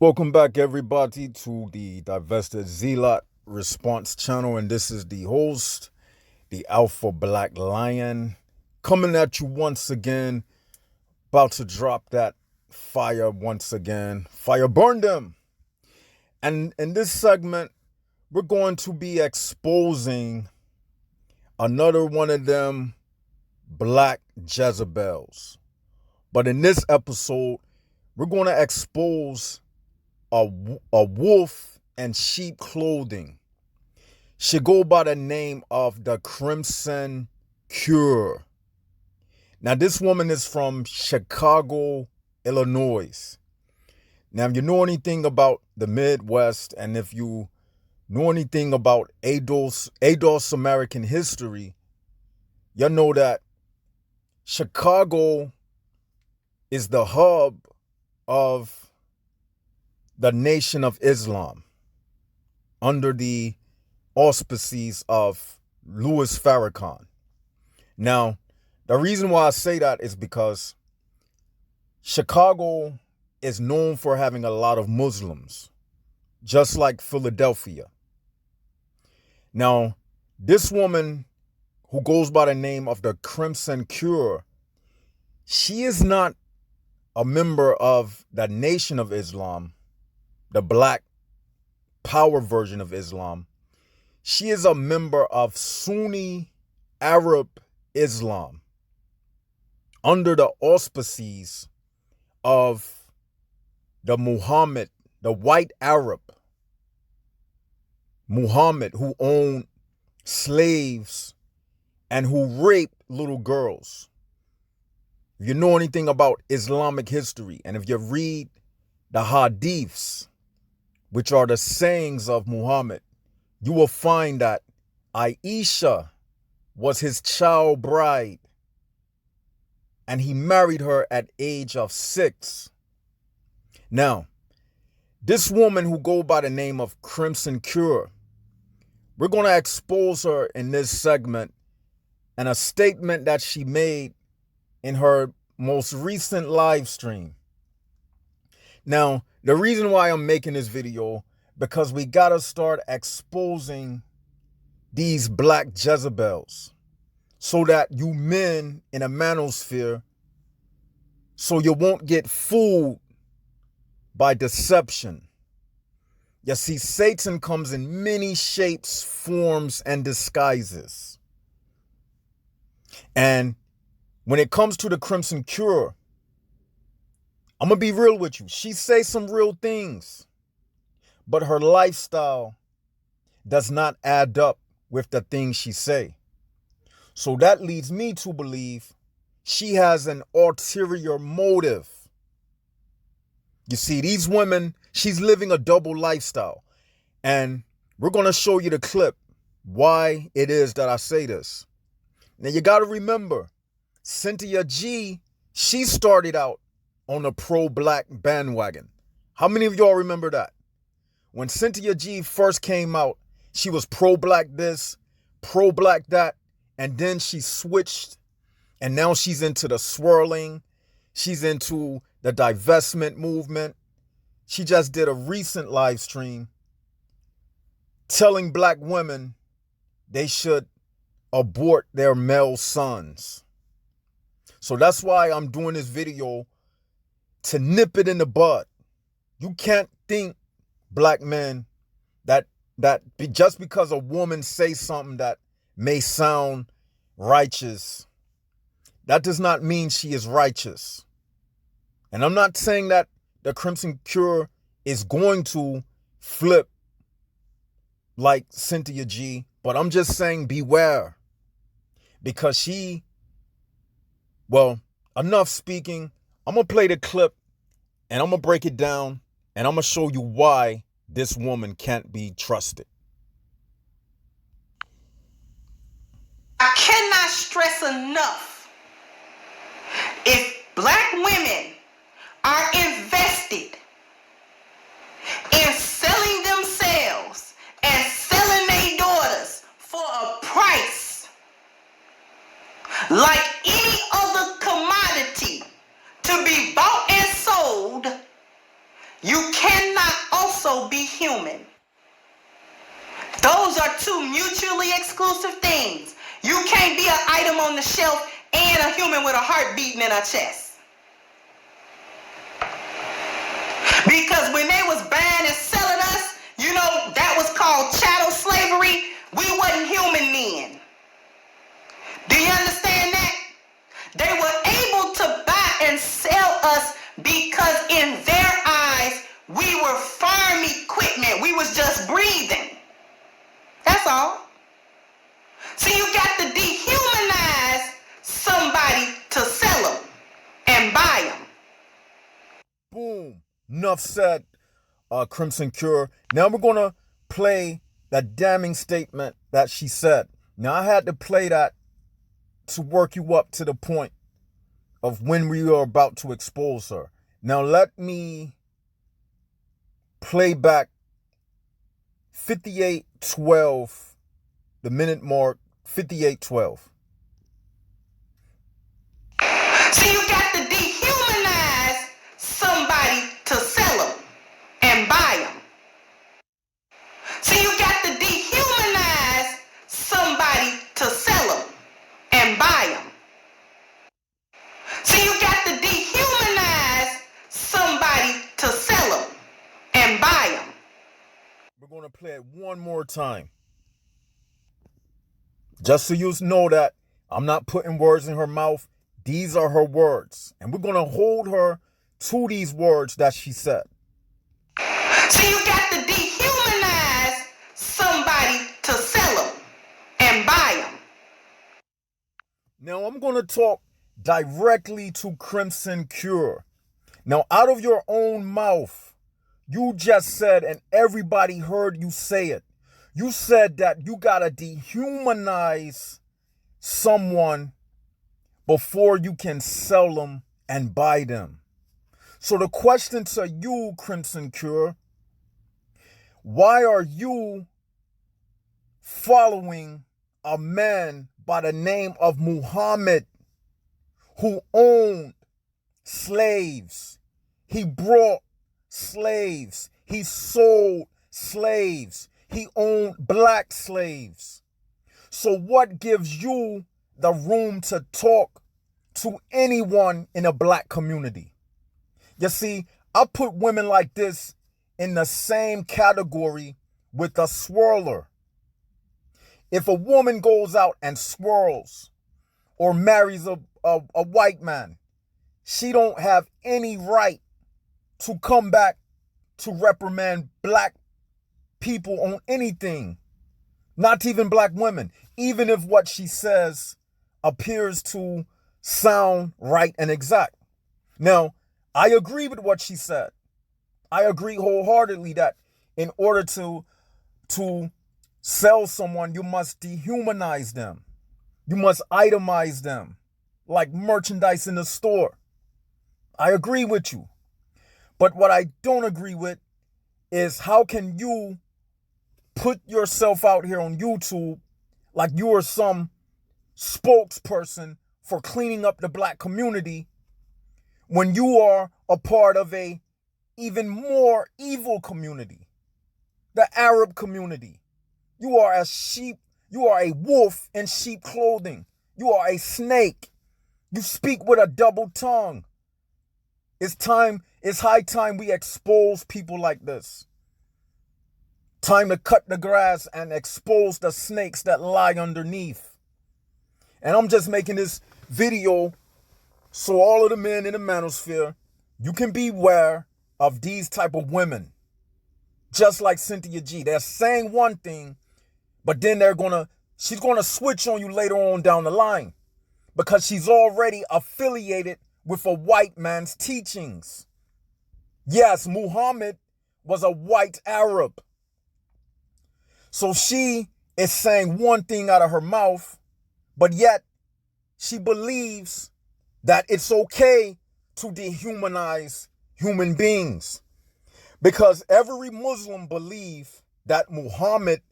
Welcome back, everybody, to the Divested Zealot Response channel. And this is the host, the Alpha Black Lion, coming at you once again. About to drop that fire once again. Fire burn them. And in this segment, we're going to be exposing another one of them black Jezebels. But in this episode, we're going to expose a wolf in sheep clothing. She go by the name of the Crimson Cure. Now, this woman is from Chicago, Illinois. Now, if you know anything about the Midwest, and if you know anything about ADOS American history, you know that Chicago is the hub of the Nation of Islam under the auspices of Louis Farrakhan. Now, the reason why I say that is because Chicago is known for having a lot of Muslims, just like Philadelphia. Now, this woman who goes by the name of the Crimson Cure, she is not a member of the Nation of Islam, the black power version of Islam. She is a member of Sunni Arab Islam under the auspices of the Muhammad, the white Arab Muhammad, who owned slaves and who raped little girls. If you know anything about Islamic history, and if you read the hadiths, which are the sayings of Muhammad, you will find that Aisha was his child bride, and he married her at age of 6. Now, this woman who go by the name of Crimson Cure, we're going to expose her in this segment and a statement that she made in her most recent live stream. Now, the reason why I'm making this video, because we got to start exposing these black Jezebels so that you men in a manosphere, so you won't get fooled by deception. You see, Satan comes in many shapes, forms, and disguises. And when it comes to the Crimson Cure, I'm going to be real with you. She says some real things, but her lifestyle does not add up with the things she say. So that leads me to believe she has an ulterior motive. You see, these women, she's living a double lifestyle. And we're going to show you the clip why it is that I say this. Now, you got to remember, Cynthia G, she started out on a pro-black bandwagon. How many of y'all remember that? When Cynthia G first came out, she was pro-black this, pro-black that, and then she switched, and now she's into the swirling. She's into the divestment movement. She just did a recent live stream telling black women they should abort their male sons. So that's why I'm doing this video, to nip it in the bud. You can't think, black men, that just because a woman says something that may sound righteous, that does not mean she is righteous. And I'm not saying that the Crimson Cure is going to flip like Cynthia G, but I'm just saying beware. Because enough speaking. I'm going to play the clip and I'm going to break it down and I'm going to show you why this woman can't be trusted. I cannot stress enough, if black women are invested in selling themselves and selling their daughters for a price like any other commodity to be bought and sold, you cannot also be human. Those are two mutually exclusive things. You can't be an item on the shelf and a human with a heart beating in her chest. Because when they was buying and selling us, you know, that was called chattel slavery. We wasn't human then. Do you understand that? They were able to buy and sell us because in their eyes, we were farm equipment. We was just breathing. That's all. So you got to dehumanize somebody to sell them and buy them. Boom. Enough said, Crimson Cure. Now we're going to play that damning statement that she said. Now I had to play that to work you up to the point of when we are about to expose her. Now let me play back 58:12, the minute mark, 58:12. So you got to dehumanize somebody to sell them and buy them. So you got to dehumanize somebody to sell them and buy them. So you got to dehumanize somebody to sell them and buy them. We're going to play it one more time. Just so you know that I'm not putting words in her mouth. These are her words. And we're going to hold her to these words that she said. So you got to dehumanize somebody to sell them and buy them. Now I'm going to talk directly to Crimson Cure. Now out of your own mouth, you just said, and everybody heard you say it, you said that you got to dehumanize someone before you can sell them and buy them. So the question to you, Crimson Cure, why are you following a man by the name of Muhammad who owned slaves? He brought slaves. He sold slaves. He owned black slaves. So what gives you the room to talk to anyone in a black community? You see, I put women like this in the same category with a swirler. If a woman goes out and swirls or marries a white man, she don't have any right to come back to reprimand black people on anything, not even black women, even if what she says appears to sound right and exact. Now, I agree with what she said. I agree wholeheartedly that in order to sell someone, you must dehumanize them. You must itemize them like merchandise in the store. I agree with you. But what I don't agree with is how can you put yourself out here on YouTube like you are some spokesperson for cleaning up the black community when you are a part of a even more evil community, the Arab community. You are a sheep. You are a wolf in sheep clothing. You are a snake. You speak with a double tongue. It's high time we expose people like this. Time to cut the grass and expose the snakes that lie underneath. And I'm just making this video so all of the men in the manosphere, you can beware of these type of women. Just like Cynthia G. They're saying one thing, but then she's gonna switch on you later on down the line because she's already affiliated with a white man's teachings. Yes, Muhammad was a white Arab. So she is saying one thing out of her mouth, but yet she believes that it's okay to dehumanize human beings. Because every Muslim believes that Muhammad,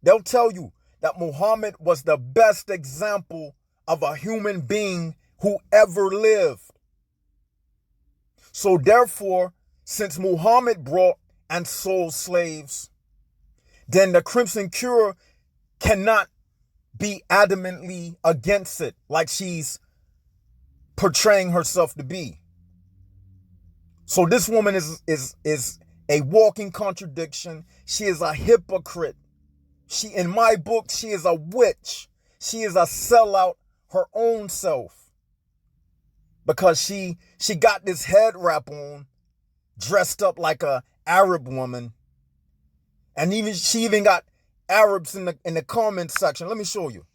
they'll tell you that Muhammad was the best example of a human being who ever lived. So therefore, since Muhammad brought and sold slaves, then the Crimson Cure cannot be adamantly against it like she's portraying herself to be. So this woman is a walking contradiction. She is a hypocrite. She, in my book, she is a witch. She is a sellout her own self. Because she got this head wrap on, dressed up like a Arab woman. And she even got Arabs in the comment section. Let me show you.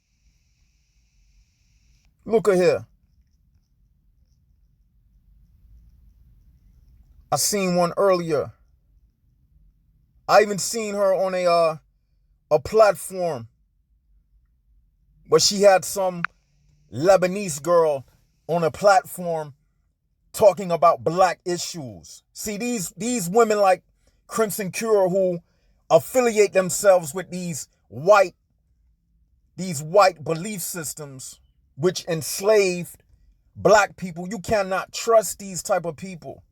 Look at here. I seen one earlier. I even seen her on a platform where she had some Lebanese girl on a platform talking about black issues. See, these women like Crimson Cure who affiliate themselves with these white belief systems which enslaved black people. You cannot trust these type of people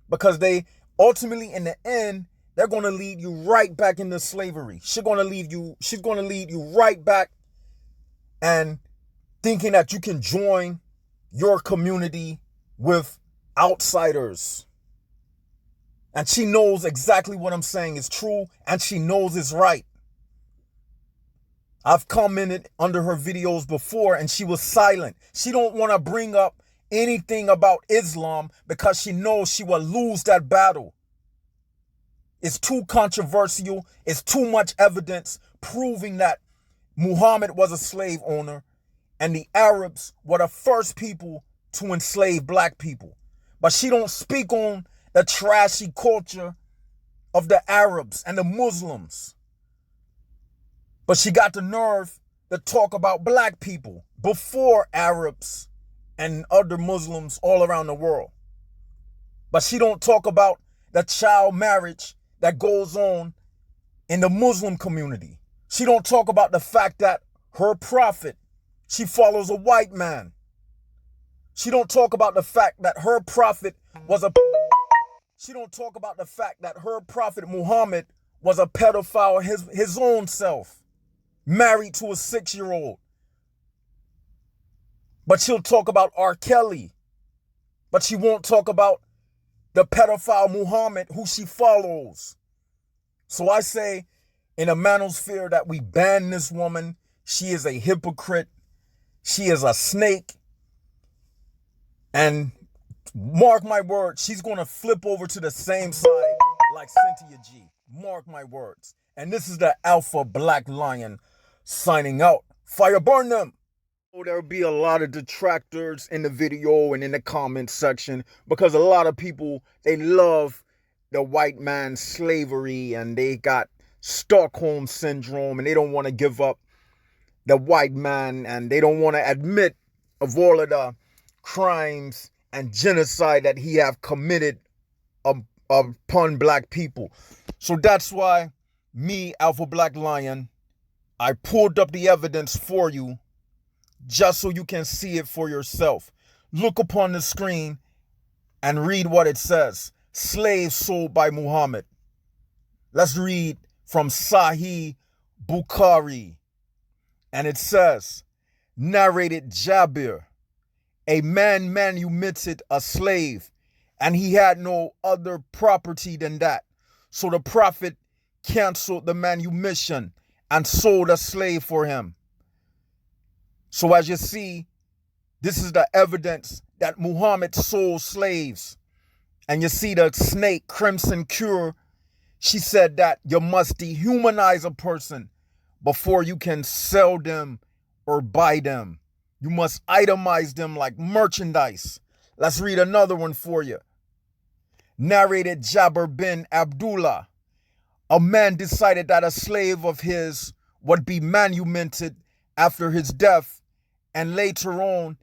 because they ultimately, in the end, they're going to lead you right back into slavery. She's going to lead you right back and thinking that you can join your community with outsiders. And she knows exactly what I'm saying is true, and she knows it's right. I've commented under her videos before, and she was silent. She don't want to bring up anything about Islam because she knows she will lose that battle. It's too controversial. It's too much evidence proving that Muhammad was a slave owner and the Arabs were the first people to enslave black people. But she don't speak on the trashy culture of the Arabs and the Muslims. But she got the nerve to talk about black people before Arabs and other Muslims all around the world. But she don't talk about the child marriage that goes on in the Muslim community. She don't talk about the fact that her prophet, she follows a white man. She don't talk about the fact that her prophet was a Muhammad was a pedophile his own self, married to a 6-year-old. But she'll talk about R. Kelly. But she won't talk about the pedophile Muhammad who she follows. So I say in a manosphere that we ban this woman. She is a hypocrite. She is a snake. And mark my words, she's going to flip over to the same side like Cynthia G. Mark my words. And this is the Alpha Black Lion signing out. Fire burn them. There'll be a lot of detractors in the video and in the comment section because a lot of people, they love the white man's slavery and they got Stockholm syndrome and they don't want to give up the white man and they don't want to admit of all of the crimes and genocide that he have committed upon black people. So that's why me, Alpha Black Lion, I pulled up the evidence for you just so you can see it for yourself. Look upon the screen and read what it says. Slaves sold by Muhammad. Let's read from Sahih Bukhari. And it says, narrated Jabir, a man manumitted a slave, and he had no other property than that. So the prophet canceled the manumission and sold a slave for him. So as you see, this is the evidence that Muhammad sold slaves. And you see the snake, Crimson Cure, she said that you must dehumanize a person before you can sell them or buy them. You must itemize them like merchandise. Let's read another one for you. Narrated Jabir bin Abdullah. A man decided that a slave of his would be manumitted after his death, and later on,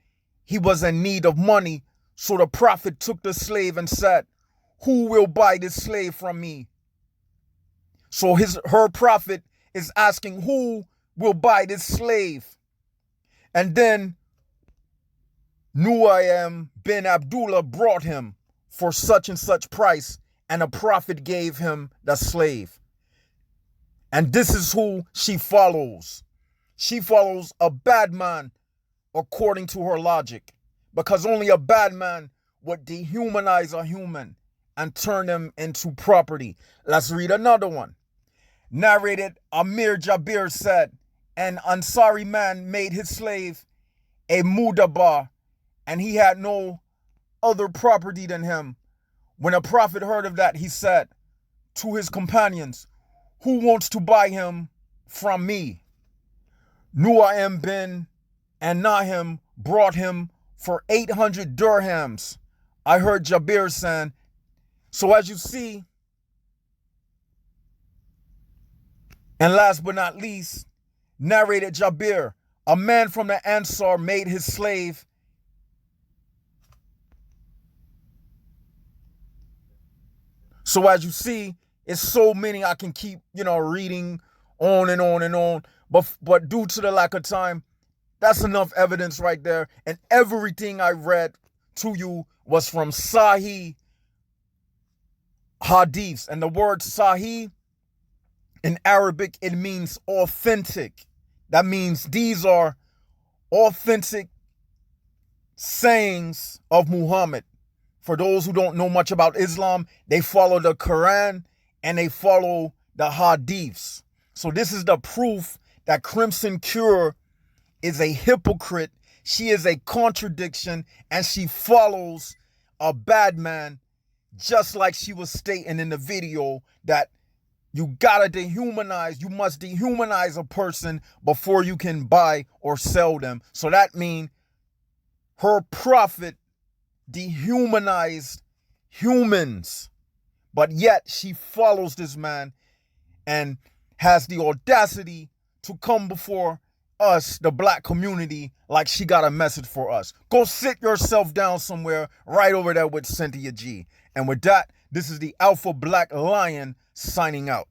he was in need of money. So the prophet took the slave and said, who will buy this slave from me? So her prophet is asking, who will buy this slave? And then Nuaym bin Abdullah brought him for such and such price, and a prophet gave him the slave. And this is who she follows. She follows a bad man according to her logic, because only a bad man would dehumanize a human and turn them into property. Let's read another one. Narrated, Amir Jabir said, an Ansari man made his slave a mudabar, and he had no other property than him. When a prophet heard of that, he said to his companions, who wants to buy him from me? Nu'aym bin and Nahim brought him for 800 dirhams. I heard Jabir saying, so as you see, and last but not least, narrated Jabir, a man from the Ansar made his slave so as you see, it's so many I can keep, reading on and on and on. But due to the lack of time, that's enough evidence right there. And everything I read to you was from Sahih Hadiths. And the word Sahih in Arabic, it means authentic. That means these are authentic sayings of Muhammad. For those who don't know much about Islam, they follow the Quran and they follow the Hadiths. So this is the proof that Crimson Cure is a hypocrite. She is a contradiction, and she follows a bad man, just like she was stating in the video that you gotta dehumanize. You must dehumanize a person before you can buy or sell them. So that means her prophet dehumanized humans, but yet she follows this man and has the audacity to come before us, the black community, like she got a message for us. Go sit yourself down somewhere right over there with Cynthia G. And with that, this is the Alpha Black Lion signing out.